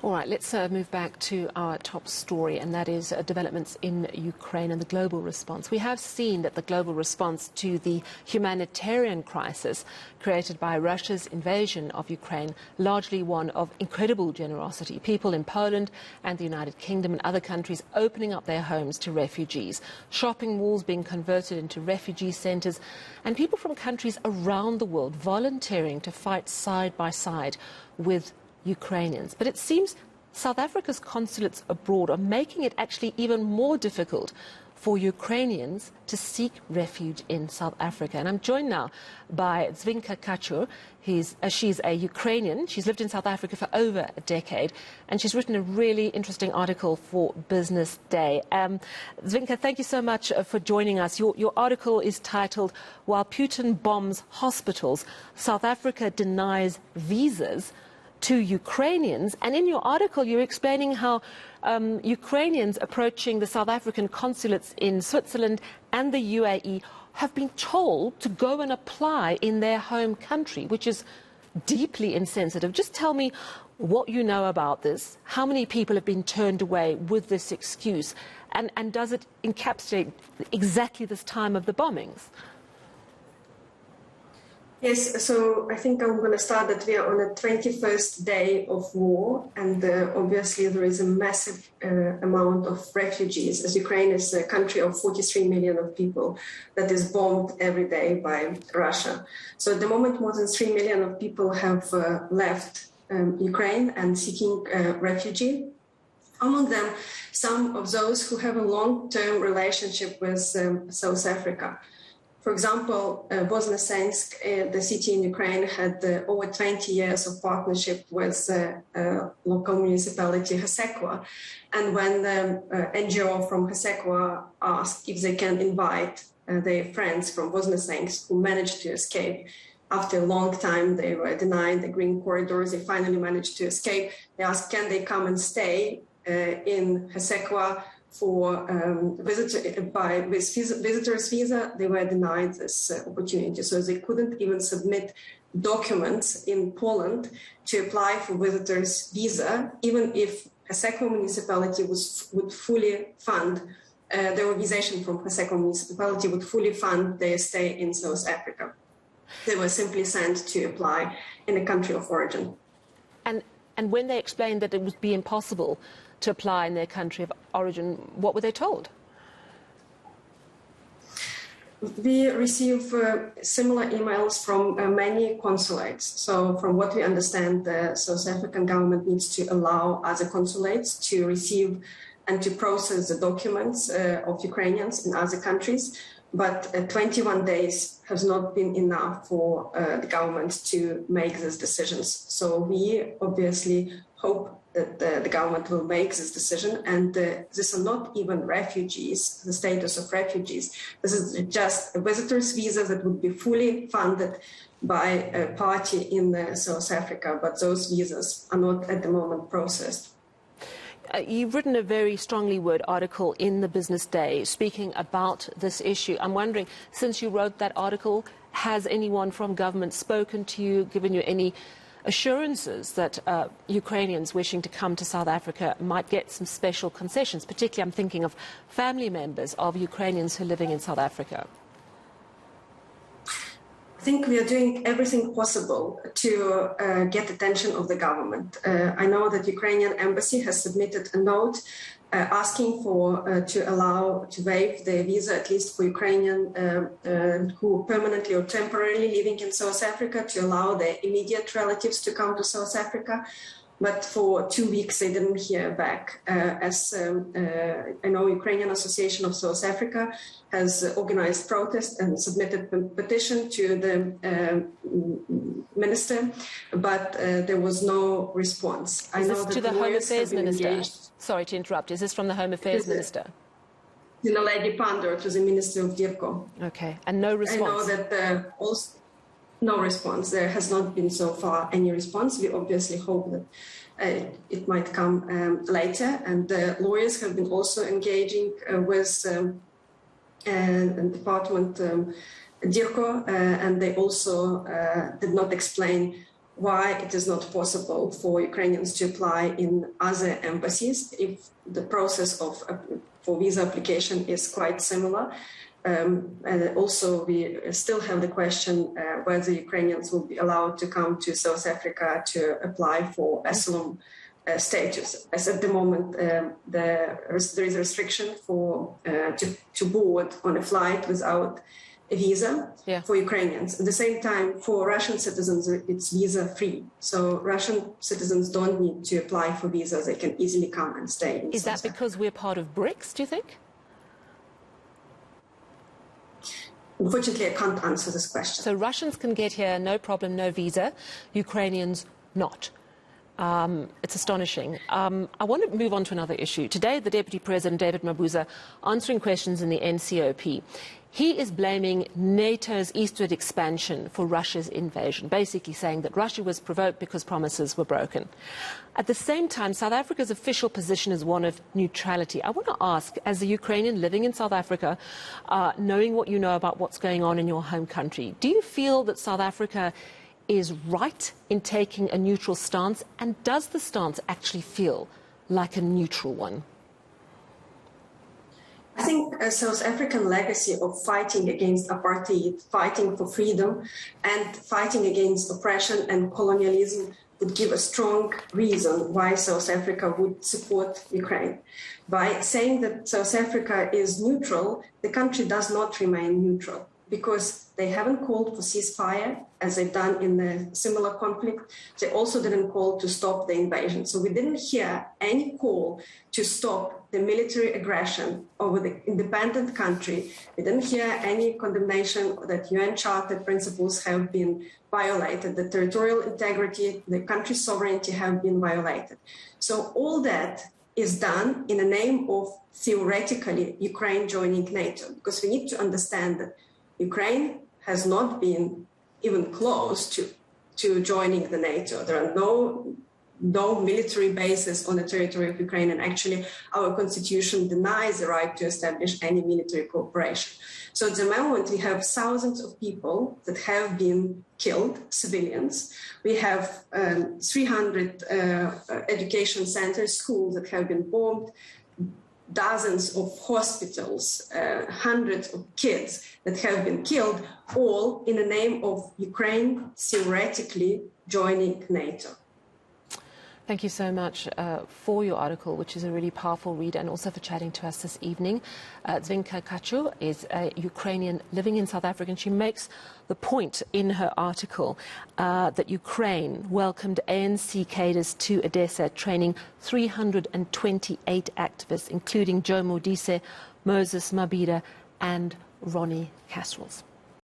All right, let's move back to our top story, and that is developments in Ukraine and the global response. We have seen that the global response to the humanitarian crisis created by Russia's invasion of Ukraine, largely one of incredible generosity. People in Poland and the United Kingdom and other countries opening up their homes to refugees, shopping malls being converted into refugee centres, and people from countries around the world volunteering to fight side by side with Ukrainians. But it seems South Africa's consulates abroad are making it actually even more difficult for Ukrainians to seek refuge in South Africa. And I'm joined now by Dzvin-ka Kachur. She's a Ukrainian. She's lived in South Africa for over a decade, and she's written a really interesting article for Business Day. Dzvin-ka, thank you so much for joining us. Your article is titled, "While Putin Bombs Hospitals, South Africa Denies Visas to Ukrainians." And in your article, you're explaining how Ukrainians approaching the South African consulates in Switzerland and the UAE have been told to go and apply in their home country, which is deeply insensitive. Just tell me what you know about this, how many people have been turned away with this excuse, and does it encapsulate exactly this time of the bombings? Yes, so I think I'm going to start that we are on the 21st day of war, and obviously there is a massive amount of refugees, as Ukraine is a country of 43 million of people that is bombed every day by Russia. So at the moment, more than 3 million of people have left Ukraine and seeking refugee. Among them, some of those who have a long-term relationship with South Africa. For example, Voznesensk, the city in Ukraine, had over 20 years of partnership with local municipality Hasekwa. And when the NGO from Hasekwa asked if they can invite their friends from Voznesensk who managed to escape, after a long time they were denied the green corridors, they finally managed to escape. They asked, can they come and stay in Hasekwa for visitors visa. They were denied this opportunity, so they couldn't even submit documents in Poland to apply for visitors visa, even if Hasekwa municipality would fully fund the organization from Hasekwa municipality would fully fund their stay in South Africa. They were simply sent to apply in a country of origin. And when they explained that it would be impossible to apply in their country of origin, what were they told? We receive similar emails from many consulates. So from what we understand, the South African government needs to allow other consulates to receive and to process the documents of Ukrainians in other countries. But 21 days has not been enough for the government to make these decisions. So we obviously hope that the government will make this decision. And these are not even refugees, the status of refugees. This is just a visitor's visa that would be fully funded by a party in South Africa. But those visas are not at the moment processed. You've written a very strongly worded article in the Business Day speaking about this issue. I'm wondering, since you wrote that article, has anyone from government spoken to you, given you any assurances that Ukrainians wishing to come to South Africa might get some special concessions? Particularly, I'm thinking of family members of Ukrainians who are living in South Africa. I think we are doing everything possible to get attention of the government. I know that Ukrainian embassy has submitted a note asking for to allow to waive the visa, at least for Ukrainian who permanently or temporarily living in South Africa, to allow their immediate relatives to come to South Africa. But for 2 weeks, they didn't hear back. As I know, Ukrainian Association of South Africa has organized protest and submitted a petition to the minister, but there was no response. Is this to the Home Affairs Minister? Sorry to interrupt. Is this from the Home Affairs Minister? Lady Pandor, to the Minister of Dzvin-ka. Okay, and no response? I know that also no response. There has not been so far any response. We obviously hope that it might come later. And the lawyers have been also engaging with Department Dzvin-ka, and they also did not explain why it is not possible for Ukrainians to apply in other embassies if the process of for visa application is quite similar. And also we still have the question whether Ukrainians will be allowed to come to South Africa to apply for asylum status. As at the moment, there is a restriction for to board on a flight without a visa for Ukrainians. At the same time, for Russian citizens, it's visa-free. So Russian citizens don't need to apply for visas. They can easily come and stay in Is that because we're part of BRICS, do you think? Unfortunately, I can't answer this question. So Russians can get here, no problem, no visa. Ukrainians not. It's astonishing. I want to move on to another issue. Today, the Deputy President, David Mabuza, answering questions in the NCOP. He is blaming NATO's eastward expansion for Russia's invasion, basically saying that Russia was provoked because promises were broken. At the same time, South Africa's official position is one of neutrality. I want to ask, as a Ukrainian living in South Africa, knowing what you know about what's going on in your home country, do you feel that South Africa is right in taking a neutral stance, and does the stance actually feel like a neutral one? I think a South African legacy of fighting against apartheid, fighting for freedom, and fighting against oppression and colonialism would give a strong reason why South Africa would support Ukraine. By saying that South Africa is neutral, the country does not remain neutral, because they haven't called for ceasefire, as they've done in the similar conflict. They also didn't call to stop the invasion. So we didn't hear any call to stop the military aggression over the independent country. We didn't hear any condemnation that UN Charter principles have been violated, the territorial integrity, the country's sovereignty have been violated. So all that is done in the name of, theoretically, Ukraine joining NATO, because we need to understand that Ukraine has not been even close to joining the NATO. There are no military bases on the territory of Ukraine, and actually our constitution denies the right to establish any military cooperation. So at the moment we have thousands of people that have been killed, civilians. We have 300 education centers, schools that have been bombed, dozens of hospitals, hundreds of kids that have been killed, all in the name of Ukraine theoretically joining NATO. Thank you so much for your article, which is a really powerful read, and also for chatting to us this evening. Dzvin-ka Kachur is a Ukrainian living in South Africa, and she makes the point in her article that Ukraine welcomed ANC cadres to Odessa, training 328 activists, including Joe Modise, Moses Mabhida and Ronnie Casserols.